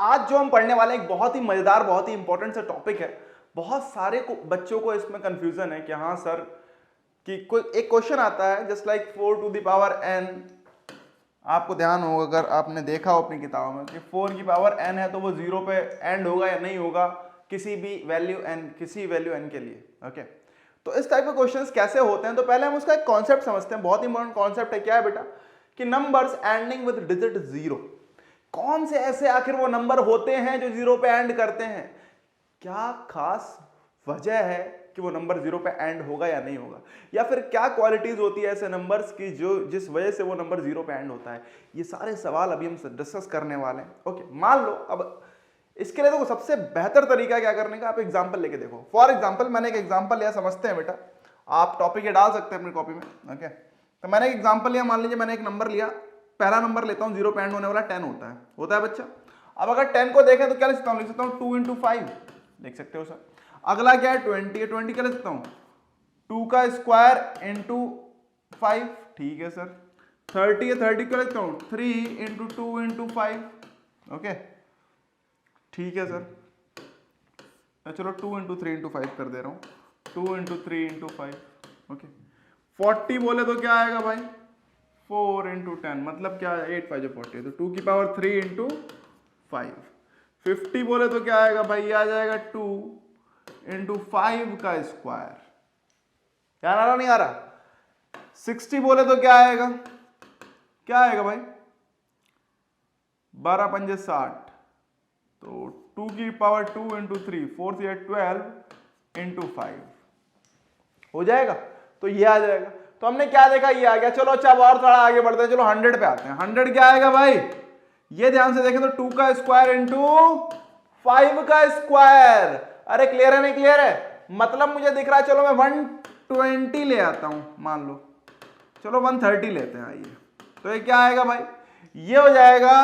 आज जो हम पढ़ने वाले हैं एक बहुत ही मजेदार, बहुत ही इंपॉर्टेंट सा टॉपिक है। बहुत सारे बच्चों को इसमें कंफ्यूजन है कि हाँ सर, कि कोई एक क्वेश्चन आता है just like 4 to the power n। आपको ध्यान होगा, अगर आपने देखा हो अपनी किताबों में कि 4 की पावर n है तो वो 0 पे एंड होगा या नहीं होगा किसी भी वैल्यू n, किसी वैल्यू n के लिए। ओके, तो इस टाइप के क्वेश्चंस कैसे होते हैं, तो पहले हम उसका एक कॉन्सेप्ट समझते हैं। बहुत इंपॉर्टेंट कॉन्सेप्ट है। क्या है बेटा? कि नंबर्स एंडिंग विद डिजिट 0, कौन से ऐसे आखिर वो नंबर होते हैं जो 0 पे एंड करते हैं? क्या खास वजह है कि वो नंबर 0 पे एंड होगा या नहीं होगा, या फिर क्या क्वालिटीज होती है ऐसे नंबर्स की जो जिस वजह से वो नंबर 0 पे एंड होता है? ये सारे सवाल अभी हम डिस्कस करने वाले हैं। ओके, मान लो अब इसके लिए देखो सबसे बेहतर तरीका क्या करने का, आप एग्जांपल लेके देखो। फॉर एग्जांपल मैंने एक एग्जांपल लिया, समझते हैं बेटा, आप टॉपिक ये डाल सकते हैं अपनी कॉपी में। ओके, तो मैंने एक एग्जांपल लिया, मान लीजिए मैंने एक नंबर लिया, पहला नंबर लेता हूं 0 पे एंड होने वाला 10 होता है बच्चा। अब अगर 10 को देखें तो क्या लिख सकता हूं? लिख सकता हूं 2 इंटू 5, देख सकते हो सर। अगला क्या है? 20 है, 20 क्या लिख सकता हूं? 2 का स्क्वायर इंटू 5, ठीक है सर। 30 है, 30 क्या लिखता हूं? 3 इंटू 2 इंटू 5, ओके ठीक है सर। चलो 2 इंटू 3 इंटू 5 कर दे रहा हूं, 2 इंटू 3 इंटू 5, ओके। 40 बोले तो क्या आएगा भाई? 4 इंटू 10, मतलब क्या है? 8 5 40, तो 2 की पावर 3 इंटू 5। 50 बोले तो क्या आएगा भाई? ये आ जाएगा 2 इंटू 5 का स्क्वायर। ध्यान आ रहा नहीं आ रहा? 60 बोले तो क्या आएगा? क्या आएगा भाई? 12 पंजे 60, तो 2 की पावर 2 इंटू 3, 4 से 12 इंटू 5 हो जाएगा, तो ये आ जाएगा। तो हमने क्या देखा? ये आ गया। चलो अच्छा, अब और थोड़ा आगे बढ़ते हैं, चलो 100 पे आते हैं। 100 क्या आएगा भाई? ये ध्यान से देखें तो 2 का स्क्वायर इंटू 5 का स्क्वायर। अरे क्लियर है नहीं क्लियर है? मतलब मुझे दिख रहा है, चलो मैं 120 ले आता हूं, मान लो, चलो 130 लेते हैं, आइए। तो ये क्या आएगा भाई? ये हो जाएगा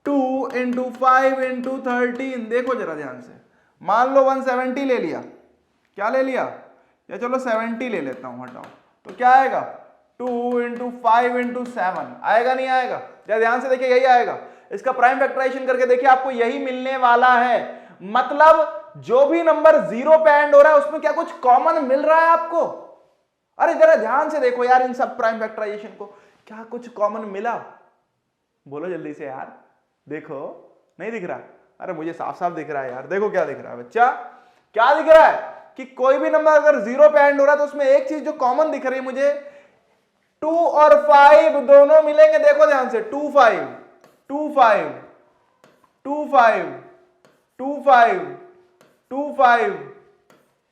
2 इंटू 5 इंटू 13। देखो जरा ध्यान से, मान लो 170 ले लिया, क्या ले लिया? या चलो 70 ले लेता हूं, हटाओ, तो क्या आएगा? 2 इंटू 5 इंटू 7 आएगा नहीं आएगा? या ध्यान से देखिए, यही आएगा। इसका प्राइम फैक्टराइजेशन करके देखिए, आपको यही मिलने वाला है। मतलब जो भी नंबर 0 पे एंड हो रहा है उसमें क्या कुछ कॉमन मिल रहा है आपको? अरे जरा ध्यान से देखो यार, इन सब प्राइम फैक्टराइजेशन को क्या कुछ कॉमन मिला? बोलो जल्दी से यार, देखो नहीं दिख रहा? अरे मुझे साफ साफ दिख रहा है यार, देखो क्या दिख रहा है बच्चा, क्या दिख रहा है? कि कोई भी नंबर अगर 0 पे एंड हो रहा है तो उसमें एक चीज जो कॉमन दिख रही है मुझे, 2 और 5 दोनों मिलेंगे। देखो ध्यान से, 2 5 2 5 2 5 2 5 2 5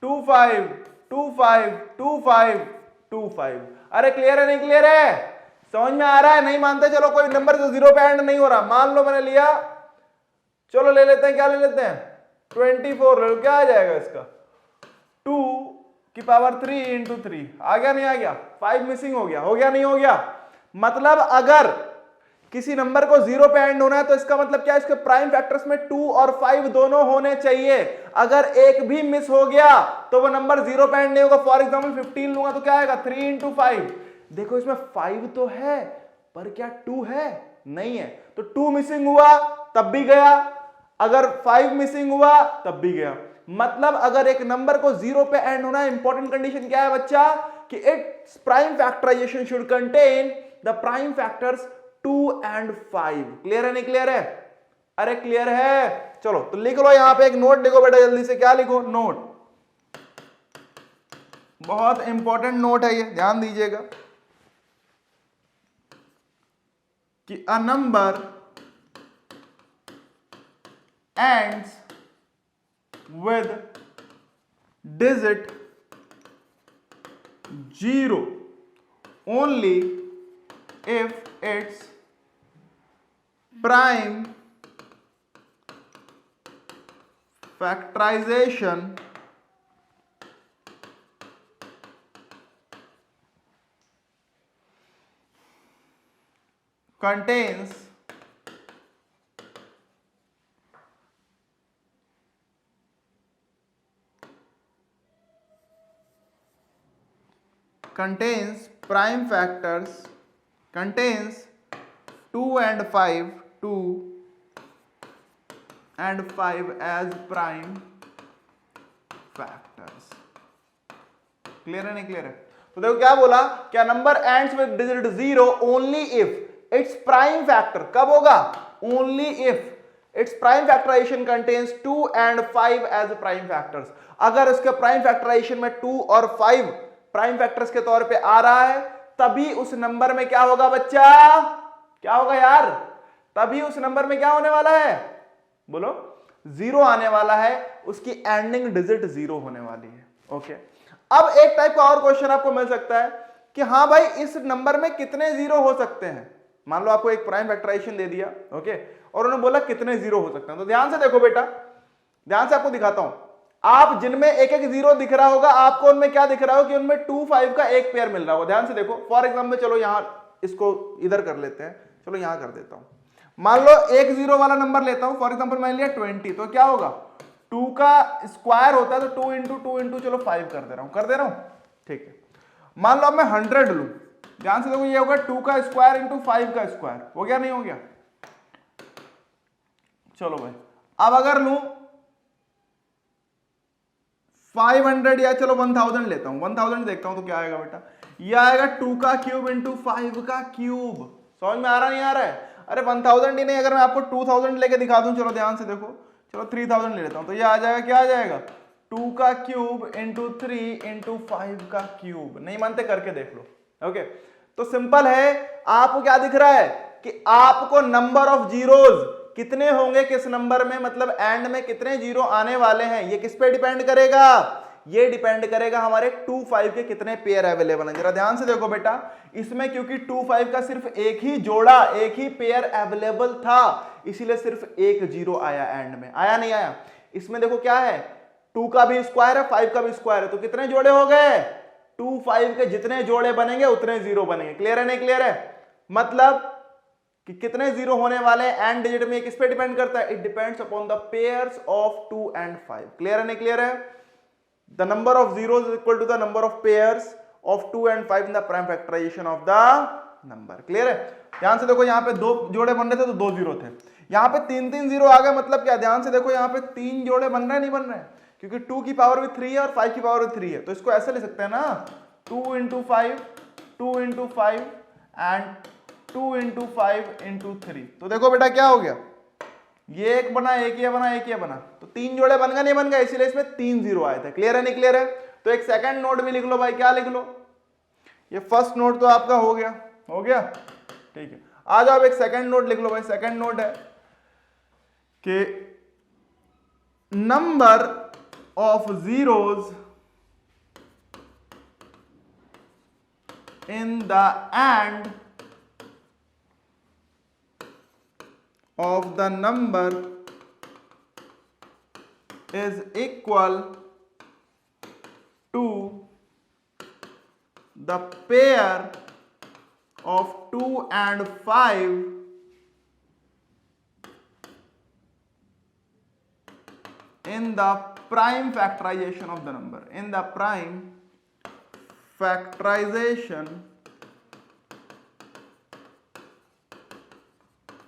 2 5 2 5 2 5 2 5। अरे क्लियर है नहीं क्लियर है? समझ में आ रहा है? नहीं मानते? चलो कोई नंबर जो 0 पे एंड नहीं हो रहा, मान लो मैंने लिया, चलो ले लेते हैं, क्या ले लेते हैं? 24 ले लो, क्या आ जाएगा इसका? 2 की पावर 3 इंटू 3 आ गया नहीं आ गया? 5 मिसिंग हो गया नहीं हो गया? मतलब अगर किसी नंबर को 0 पे एंड होना है तो इसका मतलब क्या है? इसके प्राइम फैक्टर्स में 2 और 5 दोनों होने चाहिए। अगर एक भी मिस हो गया तो वो नंबर 0 पे एंड नहीं होगा। फॉर एग्जांपल 15 लूंगा तो क्या आएगा? 3 इंटू 5। देखो इसमें 5 तो है पर क्या 2 है? नहीं है, तो 2 मिसिंग हुआ तब भी गया, अगर 5 मिसिंग हुआ तब भी गया। मतलब अगर एक नंबर को 0 पे एंड होना है, इंपॉर्टेंट कंडीशन क्या है बच्चा? कि it's prime factorization should contain the prime factors 2 and 5। Clear है नहीं क्लियर है? अरे क्लियर है? चलो तो लिख लो यहां पे एक नोट लिखो बेटा, जल्दी से। क्या लिखो? नोट। बहुत इंपॉर्टेंट नोट है ये, ध्यान दीजिएगा कि a number ends with digit 0 only if its prime factorization contains prime factors, contains 2 and 5, 2 and 5 as prime factors. Clear है नहीं क्लियर है? तो देखो क्या बोला, क्या number ends with digit 0 only if it's prime factor, कब होगा, only if it's prime factorization contains 2 and 5 as prime factors. अगर उसके प्राइम फैक्टराइजेशन में 2 और 5 प्राइम फैक्टर्स के तौर पे आ रहा है, तभी उस नंबर में क्या होगा बच्चा, क्या होगा यार, तभी उस नंबर में क्या होने वाला है, बोलो, 0 आने वाला है, उसकी एंडिंग डिजिट 0 होने वाली है। ओके, अब एक टाइप का और क्वेश्चन आपको मिल सकता है कि हाँ भाई इस नंबर में कितने 0 हो सकते हैं। मान लो आपको एक प्राइम फैक्टराइजेशन दे दिया, ओके, और उन्होंने बोला कितने 0 हो सकते हैं। तो ध्यान से देखो बेटा, ध्यान से आपको दिखाता हूं, आप जिनमें एक एक 0 दिख रहा होगा, आपको उनमें क्या दिख रहा हो कि उनमें 2 5 का एक पेयर मिल रहा होगा। ध्यान से देखो, फॉर एग्जाम्पल चलो यहां इसको इधर कर लेते हैं, चलो यहां कर देता हूं, मान लो एक 0 वाला नंबर लेता हूं, फॉर एग्जाम्पल मान लिया 20, तो क्या होगा, 2 का स्क्वायर होता है तो 2 इंटू 2 इंटू चलो 5 कर दे रहा हूं, ठीक है। मान लो अब मैं 100 लूं, ध्यान से देखो, ये होगा 2 का स्क्वायर इंटू 5 का स्क्वायर, हो गया नहीं हो गया, चलो भाई। अब अगर लूं 500 या चलो 1000 लेता हूं, 1000 देखता हूं तो क्या आएगा बेटा, ये आएगा 2 का क्यूब इंटू 5 का क्यूब। समझ में आ रहा नहीं आ रहा है? अरे 1000 ही नहीं, अगर मैं आपको 2000 लेके दिखा दूं, चलो ध्यान से देखो, चलो 3000 ले लेता हूं, तो ये आ जाएगा, क्या आ जाएगा, 2 का क्यूब इंटू 3 इंटू 5 का क्यूब। नहीं मानते करके देख लो। ओके, तो सिंपल है, आपको क्या दिख रहा है कि आपको नंबर ऑफ जीरोज कितने होंगे किस नंबर में, मतलब एंड में कितने 0 आने वाले हैं, ये किस पे डिपेंड करेगा, ये डिपेंड करेगा हमारे 2 5 के कितने पेयर अवेलेबल हैं। जरा ध्यान से देखो बेटा, इसमें क्योंकि 2 5 का सिर्फ एक ही जोड़ा, एक ही पेयर अवेलेबल था, इसीलिए सिर्फ एक 0 आया एंड में, आया नहीं आया। इसमें देखो क्या है, 2 का भी स्क्वायर है, 5 का भी स्क्वायर है, तो कितने जोड़े हो गए, 2 5 के जितने जोड़े बनेंगे उतने 0 बनेंगे। क्लियर है नहीं क्लियर है? मतलब कि कितने 0 होने वाले हैं एंड डिजिट में, किस पे डिपेंड करता है, it depends upon the pairs of 2 and 5। Clear है नहीं क्लियर है? The number of zeros is equal to the number of pairs of 2 and 5 in the prime factorization of the number. Clear है? ध्यान से देखो, यहां पे 2 जोड़े बन रहे थे तो 2 0 थे, यहां पे 3 0 आ गए, मतलब क्या, ध्यान से देखो यहां पे 3 जोड़े बन रहे हैं, नहीं बन रहे हैं, क्योंकि 2 की पावर भी 3 है और 5 की पावर भी 3 है, तो इसको ऐसे ले सकते हैं ना, 2 into 5 2 into 5 and 2 into 5 into 3। तो देखो बेटा क्या हो गया, ये एक बना, एक ये बना, एक ये बना, तो 3 जोड़े बन गए नहीं बन गए, इसीलिए इसमें 3 0 आए थे। क्लियर है नहीं क्लियर है? तो एक सेकंड नोट भी लिख लो भाई, क्या लिख लो, ये फर्स्ट नोट तो आपका हो गया, हो गया, ठीक है। आ जाओ एक सेकंड नोट लिख लो भाई। सेकंड नोट है कि number of zeros in the and of the number is equal to the pair of 2 and 5 in the prime factorization of the number, in the prime factorization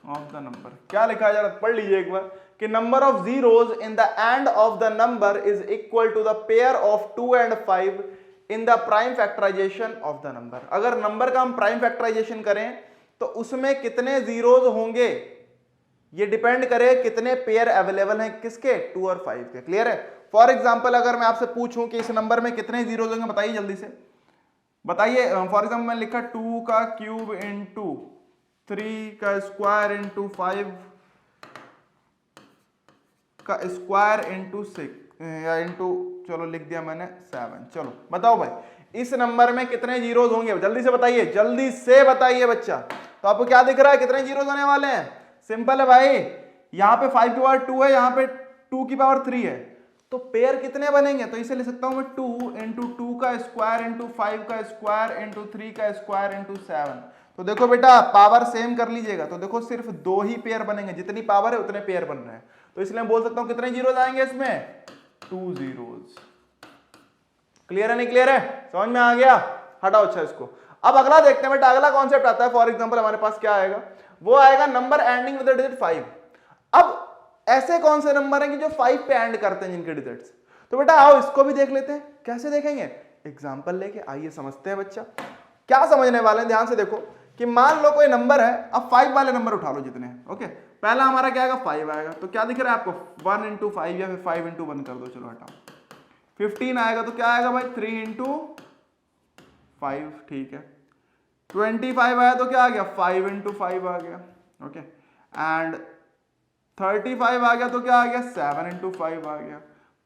of the number. क्या लिखा है जरा पढ़ लीजिए एक बार, कि number of zeros in the end of the number is equal to the pair of 2 and 5 in the prime factorization of the number. अगर नंबर का हम प्राइम फैक्टराइजेशन करें तो उसमें कितने जीरोज होंगे, ये डिपेंड करे कितने पेयर अवेलेबल हैं, किसके, 2 और 5 के। क्लियर है? फॉर एग्जाम्पल अगर मैं आपसे पूछूं कि इस नंबर में कितने जीरोज होंगे, बताइए जल्दी से बताइए। फॉर एग्जाम्पल मैंने लिखा 2 का क्यूब इंटू 3 का स्क्वायर इंटू 5 का स्क्वायर इंटू 6 या इंटू, चलो लिख दिया मैंने 7। चलो बताओ भाई इस नंबर में कितने जीरोज होंगे, जल्दी से बताइए, जल्दी से बताइए बच्चा। तो आपको क्या दिख रहा है, कितने जीरोज होने वाले हैं? सिंपल है भाई, यहाँ पे 5 की पावर 2 है, यहाँ पे 2 की पावर 3 है, तो पेयर कितने बनेंगे, तो इसे लिख सकता हूं मैं 2 इंटू 2 का स्क्वायर इंटू 5 का स्क्वायर इंटू 3 का स्क्वायर इंटू 7। तो देखो बेटा पावर सेम कर लीजिएगा, तो देखो सिर्फ 2 ही पेयर बनेंगे, जितनी पावर है उतने पेयर बन रहे हैं, तो इसलिए मैं बोल सकता हूं कितने जीरोज आएंगे इसमें, 2 जीरोज। क्लियर है नहीं क्लियर है? समझ में आ गया? हटाओ अच्छा इसको। अब अगला देखते हैं बेटा, अगला कॉन्सेप्ट आता है। फॉर एग्जांपल हमारे पास क्या आएगा, वो आएगा number ending with the digit 5। अब ऐसे कौन से नंबर हैं कि जो 5 पे एंड करते हैं जिनके डिजिट्स? तो बेटा आओ इसको भी देख लेते हैं। कैसे देखेंगे? एग्जांपल लेके आइए समझते हैं बच्चा। क्या समझने वाले हैं, ध्यान से देखो कि मान लो कोई नंबर है, अब 5 वाले नंबर उठा लो जितने हैं। ओके, पहला हमारा क्या आएगा? 5 आएगा। तो क्या दिख रहा है आपको? 1 इंटू 5 या फिर 5 इंटू 1 कर दो, चलो हटाओ। 15 आएगा तो क्या आएगा भाई? 3 इंटू 5, ठीक है। 25 आया तो क्या आ गया? 5 इंटू 5 आ गया। ओके, एंड 35 आ गया तो क्या आ गया? 7 इंटू 5 आ गया।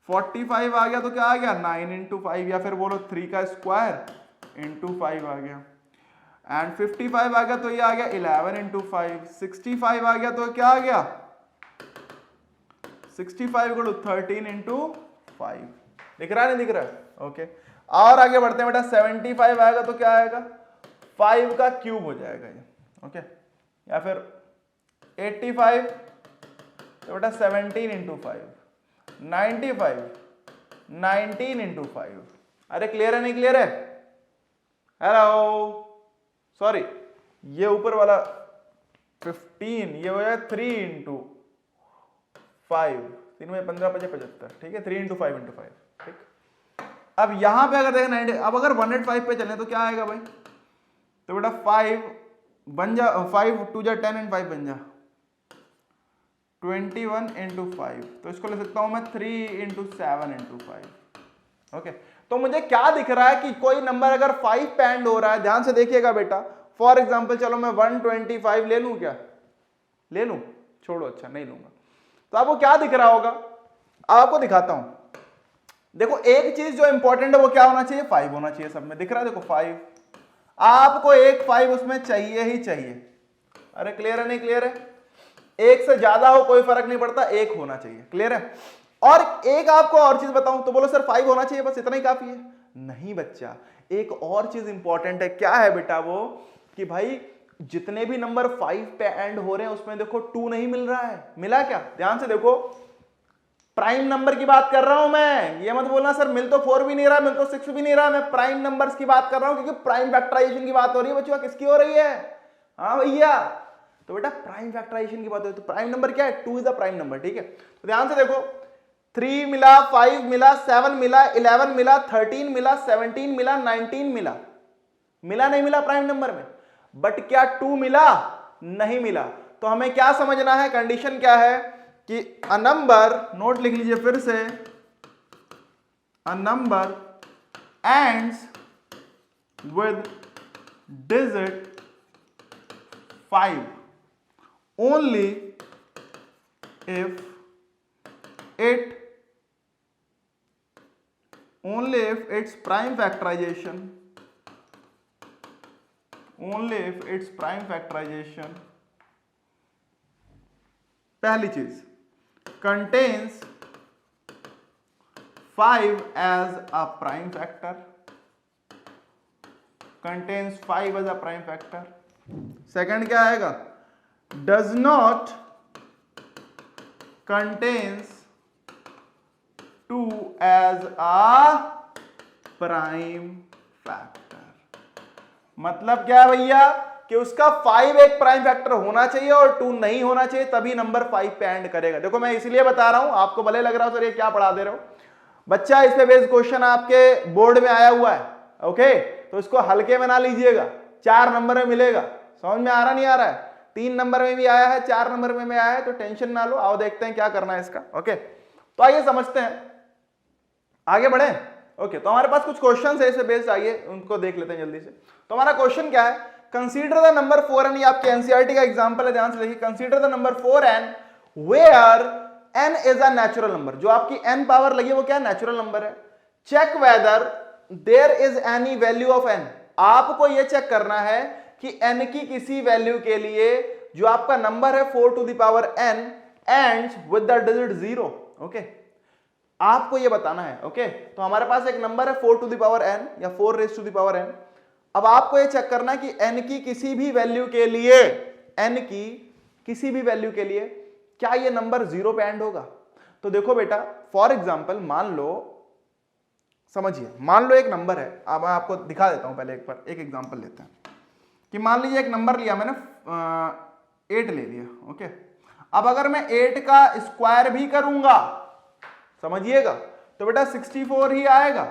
45 आ गया तो क्या आ गया? 9 इंटू 5 या फिर बोलो 3 का स्क्वायर इंटू 5 आ गया। एंड 55 आ गया तो ये आ गया 11 इंटू 5। 65 आ गया तो क्या आ गया? 65 को 13 इंटू 5। दिख रहा है नहीं दिख रहा है? ओके, और आगे बढ़ते हैं बेटा। 75 आएगा तो क्या आएगा? 5 का क्यूब हो जाएगा ये। ओके, या फिर 85 तो बेटा 17 इंटू 5। 95 19 इंटू 5। अरे क्लियर है नहीं क्लियर है? हेलो, सॉरी, ये ऊपर वाला 15, ये हो जाए 3 इंटू 5। 3 में 15 5 75, ठीक है। 3 इंटू 5 इंटू 5, ठीक। अब यहां पे अगर देखें 90, अब अगर 105 पे चले तो क्या आएगा भाई? तो बेटा 5 बन जा, 5 2 जा 10 एंड 5 बन जा 21 इंटू 5। तो इसको ले सकता हूं मैं 3 इंटू 7 इंटू 5। ओके, तो मुझे क्या दिख रहा है कि कोई नंबर अगर 5 पे एंड हो रहा है, ध्यान से देखिएगा बेटा। फॉर एग्जांपल चलो मैं 125 ले लूं, क्या ले लूं? छोड़ो, अच्छा नहीं लूंगा। तो आपको क्या दिख रहा होगा? आपको दिखाता हूं। देखो एक चीज जो इंपॉर्टेंट है वो क्या होना चाहिए? 5 होना चाहिए सब में। दिख रहा है? देखो 5, आपको एक 5 उसमें चाहिए ही चाहिए। अरे क्लियर है नहीं क्लियर है? एक से ज्यादा हो कोई फर्क नहीं पड़ता, एक होना चाहिए। क्लियर है? और एक आपको और चीज बताऊं तो बोलो सर 5 होना चाहिए, बस इतना ही काफी है? नहीं बच्चा, एक और चीज इंपॉर्टेंट है। क्या है बेटा वो? कि भाई जितने भी नंबर 5 पे एंड हो रहे हैं उसमें देखो 2 नहीं मिल रहा है। मिला क्या? ध्यान से देखो, प्राइम नंबर की बात कर रहा हूं मैं। ये मत बोलना सर मिल तो 4 भी नहीं रहा, मिल तो 6 भी नहीं रहा। मैं प्राइम नंबर्स की बात कर रहा हूं क्योंकि प्राइम फैक्टराइजेशन की बात हो रही है बच्चों। किसकी हो रही है? हाँ भैया, तो बेटा प्राइम फैक्टराइजेशन की बात हो रही है। तो प्राइम नंबर क्या है? 2 इज द प्राइम नंबर, ठीक है। तो ध्यान से देखो, 3 मिला, 5 मिला, 7 मिला, 11 मिला, 13 मिला, 17 मिला, 19 मिला। मिला नहीं मिला प्राइम नंबर में? बट क्या 2 मिला? नहीं मिला। तो हमें क्या समझना है? कंडीशन क्या है कि अ नंबर, नोट लिख लीजिए फिर से, a number ends with digit 5 only if its prime factorization पहली चीज contains 5 as a prime factor, contains 5 as a prime factor। Second क्या आएगा? does not contains 2 as a prime factor। मतलब क्या है भैया? कि उसका 5 एक प्राइम फैक्टर होना चाहिए और 2 नहीं होना चाहिए, तभी नंबर 5 पे एंड करेगा। देखो मैं इसलिए बता रहा हूं, आपको भले लग रहा हो सर ये क्या पढ़ा दे रहे हो बच्चा, इस पे बेस्ड क्वेश्चन आपके बोर्ड में आया हुआ है। ओके, तो इसको हल्के में ना लीजिएगा, 4 नंबर में मिलेगा। समझ में आ रहा नहीं आ रहा है? 3 नंबर में भी आया है, 4 नंबर में भी आया है, तो टेंशन ना लो। आओ देखते हैं क्या करना है इसका। ओके, तो आइए समझते हैं, आगे बढ़े। ओके, तो हमारे पास कुछ क्वेश्चन है इससे बेस्ड, आइए उनको देख लेते हैं जल्दी से। तो हमारा क्वेश्चन क्या है? कंसीडर द नंबर 4n, ये आपके एनसीईआरटी का एग्जांपल है, ध्यान से देखिए। Consider the number 4n where n is a natural number. जो आपकी n पावर लगी वो क्या नेचुरल नंबर है। Check whether there is any value of n। आपको ये चेक करना है कि n की किसी वैल्यू के लिए जो आपका नंबर है 4 to the power n ends with the digit 0। Okay, आपको ये बताना है। ओके, तो हमारे पास एक नंबर है 4 टू द पावर n या 4 raise to the power n। अब आपको ये चेक करना है कि n की किसी भी वैल्यू के लिए, n की किसी भी वैल्यू के लिए क्या ये नंबर 0 पे एंड होगा। तो देखो बेटा, फॉर एग्जांपल मान लो, समझिए, मान लो एक नंबर है, अब मैं आपको दिखा देता हूं। पहले एक एग्जांपल लेते हैं कि मान लीजिए एक नंबर लिया मैंने 8 ले लिया। ओके, अब अगर मैं 8 का स्क्वायर भी करूंगा, समझिएगा, तो बेटा 64 ही आएगा।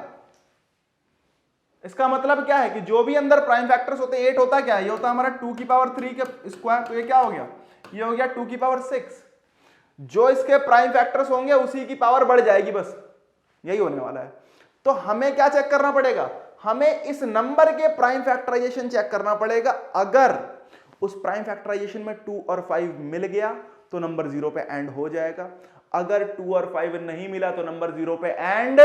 इसका मतलब क्या है कि जो भी अंदर प्राइम फैक्टर्स होते हैं, 8 होता क्या है, ये होता हमारा 2 की पावर 3 के स्क्वायर, तो ये क्या हो गया, ये हो गया 2 की पावर 6। जो इसके प्राइम फैक्टर्स होंगे उसी की पावर बढ़ जाएगी, बस यही होने वाला है। तो हमें क्या चेक करना पड़ेगा, हमें इस नंबर के प्राइम फैक्टराइजेशन चेक करना पड़ेगा। अगर उस प्राइम फैक्टराइजेशन में 2 और 5 मिल गया तो नंबर 0 पे एंड हो जाएगा। अगर 2 और 5 नहीं मिला तो नंबर 0 पे एंड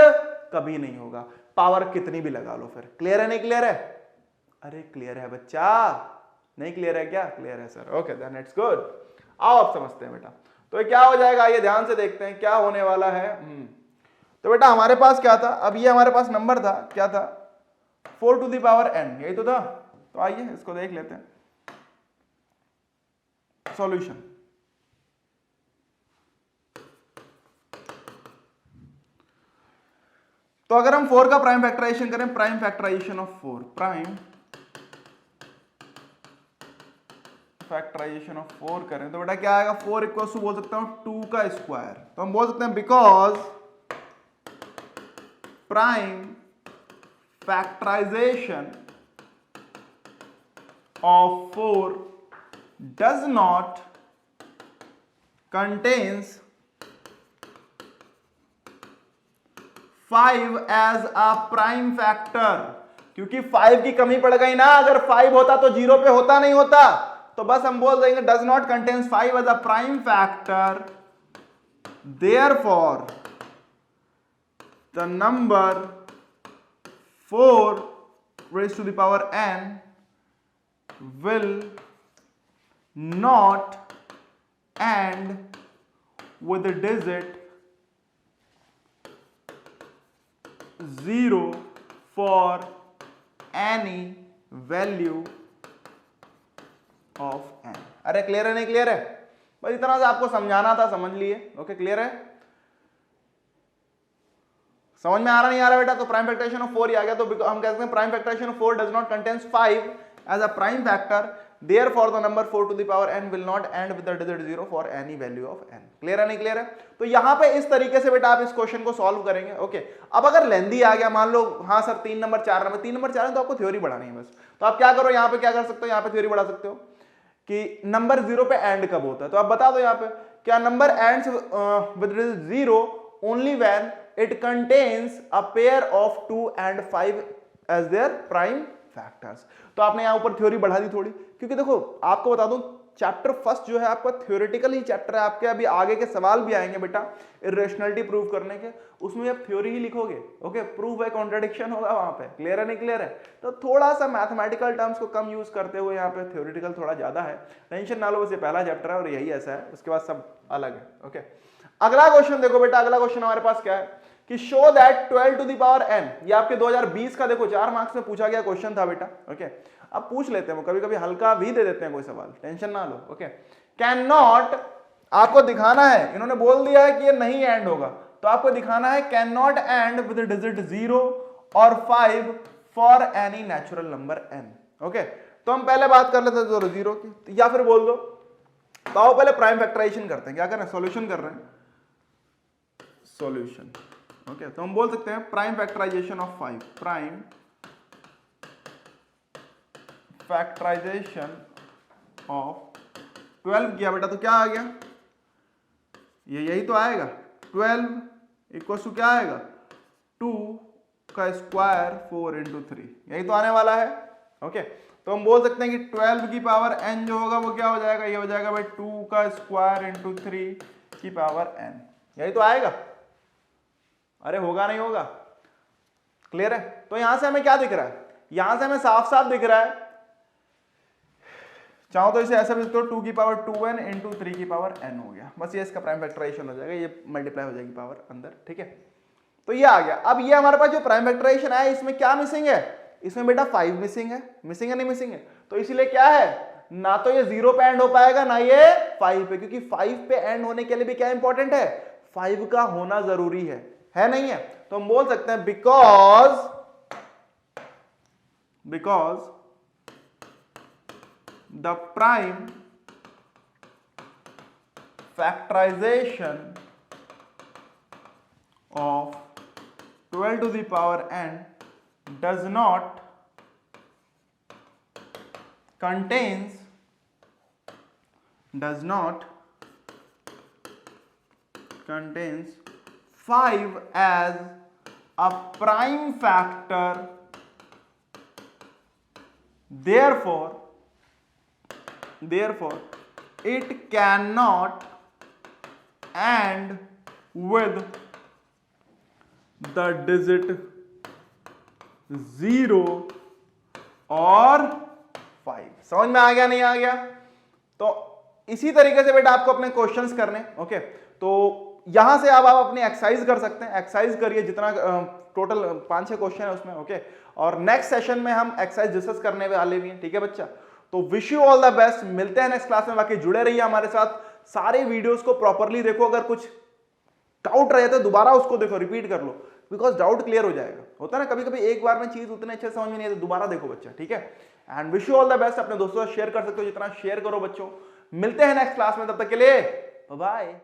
कभी नहीं होगा, पावर कितनी भी लगा लो। फिर क्लियर है नहीं क्लियर है? अरे क्लियर है बच्चा, नहीं क्लियर है क्या? क्लियर है sir, okay then it's good. आओ अब समझते हैं बेटा, तो ये क्या हो जाएगा, ये ध्यान से देखते हैं क्या होने वाला है। तो बेटा हमारे पास क्या था, अब ये हमारे पास नंबर था, क्या था, 4 टू द पावर n, यही तो था। तो आइए इसको देख लेते हैं सॉल्यूशन। तो अगर हम 4 का प्राइम फैक्टराइजेशन करें, prime factorization of 4, prime factorization of 4 करें तो बेटा क्या आएगा, 4 इक्वल टू बोल सकता हूं 2 का स्क्वायर। तो हम बोल सकते हैं because prime factorization of 4 does not contains 5 as a prime factor, क्योंकि 5 की कमी पड़ गई ना, अगर 5 होता तो 0 पे होता, नहीं होता, तो बस हम बोल देंगे does not contains 5 as a prime factor, therefore the number 4 raised to the power n will not end with the digit 0 for any value of n। अरे क्लियर है नहीं क्लियर है? बस इतना से आपको समझाना था, समझ लिए। ओके क्लियर है? समझ में आ रहा नहीं आ रहा बेटा? तो प्राइम फैक्टराइजेशन ऑफ 4 ही आ गया, तो हम कहते हैं prime factorization of 4 does not contains 5 as a prime factor, therefore the number 4 to the power n will not end with the digit 0 for any value of n। Clear है नहीं clear है? तो यहां पे इस तरीके से बेटा आप इस क्वेश्चन को सॉल्व करेंगे। ओके अब अगर लेंदी आ गया, मान लो हाँ सर 3 नंबर 4 नंबर, 3 नंबर 4 है तो आपको थ्योरी बढ़ानी है बस। तो आप क्या करो, यहां पे क्या कर सकते हो, यहां पे थ्योरी बढ़ा सकते हो कि नंबर 0 पे एंड कब होता है। तो आप बता दो यहां पे, क्या number ends with 0 only when it contains a pair of 2 and 5 as their prime factors. तो आपने यहां ऊपर थ्योरी बढ़ा दी थोड़ी, क्योंकि देखो आपको बता दूं चैप्टर फर्स्ट जो है आपका थ्योरेटिकल ही चैप्टर है, आपके अभी आगे के सवाल भी आएंगे बेटा इरेशनलिटी प्रूव करने के, उसमें आप थ्योरी ही लिखोगे। ओके प्रूफ बाय कॉन्ट्रडिक्शन होगा वहां पे। क्लियर है नहीं क्लियर है? तो थोड़ा सा मैथमेटिकल टर्म्स को कम यूज करते हुए यहाँ पे थ्योरेटिकल थोड़ा ज्यादा है, टेंशन ना लो, वैसे पहला चैप्टर है और यही ऐसा है, उसके बाद सब अलग है। ओके अगला क्वेश्चन देखो बेटा, अगला क्वेश्चन हमारे पास क्या है कि show that 12 to the power n, ये आपके 2020 का देखो 4 मार्क्स में पूछा गया क्वेश्चन था बेटा। ओके अब पूछ लेते हैं, वो कभी कभी हल्का भी दे देते हैं कोई सवाल, टेंशन ना लो। ओके कैन नॉट, आपको दिखाना है, इन्होंने बोल दिया है कि ये नहीं एंड होगा, तो आपको दिखाना है can not and with digit 0 और 5 for any natural number n। Okay तो हम पहले बात कर लेते हैं 0 की, या फिर बोल दो, तो आओ पहले प्राइम फैक्टराइजेशन करते हैं। क्या कर रहे हैं, सॉल्यूशन कर रहे हैं, सॉल्यूशन। ओके तो हम बोल सकते हैं prime factorization of 5, prime factorization of 12 किया बेटा, तो क्या आ गया, ये यही तो आएगा, 12 इक्वल टू क्या आएगा, 2 का स्क्वायर 4 इंटू 3, यही तो आने वाला है। ओके तो हम बोल सकते हैं कि 12 की पावर n जो होगा वो क्या हो जाएगा, ये हो जाएगा भाई 2 का स्क्वायर इंटू 3 की पावर n, यही तो आएगा। अरे होगा नहीं होगा? क्लियर है? तो यहां से हमें क्या दिख रहा है, यहां से हमें साफ साफ दिख रहा है, चाहो तो इसे ऐसा भी लिखते हो 2 की पावर 2n इंटू 3 की पावर n हो गया, बस ये इसका प्राइम फैक्टराइजेशन हो जाएगा, ये मल्टीप्लाई हो जाएगी पावर अंदर। ठीक है तो ये आ गया। अब ये हमारे पास जो प्राइम फैक्टराइजेशन है इसमें क्या मिसिंग है, इसमें बेटा 5 मिसिंग है, मिसिंग है नहीं मिसिंग है, तो इसीलिए क्या है, ना तो ये 0 पे एंड हो पाएगा ना ये 5 पे, क्योंकि 5 पे एंड होने के लिए भी क्या इंपॉर्टेंट है, 5 का होना जरूरी है नहीं है? तो हम बोल सकते हैं because the prime factorization of 12 to the power n does not contains 5 as a prime factor, therefore it cannot end with the digit 0 और 5। समझ में आ गया नहीं आ गया? तो इसी तरीके से बेटा आपको अपने क्वेश्चंस करने, ओके। तो यहां से आप अपनी एक्सरसाइज कर सकते हैं, एक्सरसाइज करिए जितना टोटल 5-6 क्वेश्चन है उसमें, ओके। और नेक्स्ट सेशन में हम एक्सरसाइज डिस्कस करने वाले भी हैं, ठीक है बच्चा। तो wish you all the best, मिलते हैं नेक्स्ट क्लास में। बाकी जुड़े रहिए हमारे साथ, सारे वीडियोस को प्रॉपरली देखो, अगर कुछ डाउट रहे तो दोबारा उसको देखो, रिपीट कर लो, बिकॉज डाउट क्लियर हो जाएगा। होता है ना कभी कभी एक बार में चीज उतने अच्छे समझ में नहीं आती, दोबारा देखो बच्चा, ठीक है। And wish you all the best. अपने दोस्तों से शेयर कर सकते हो, जितना शेयर करो बच्चों। मिलते हैं नेक्स्ट क्लास में, तब तक के लिए बाय बाय।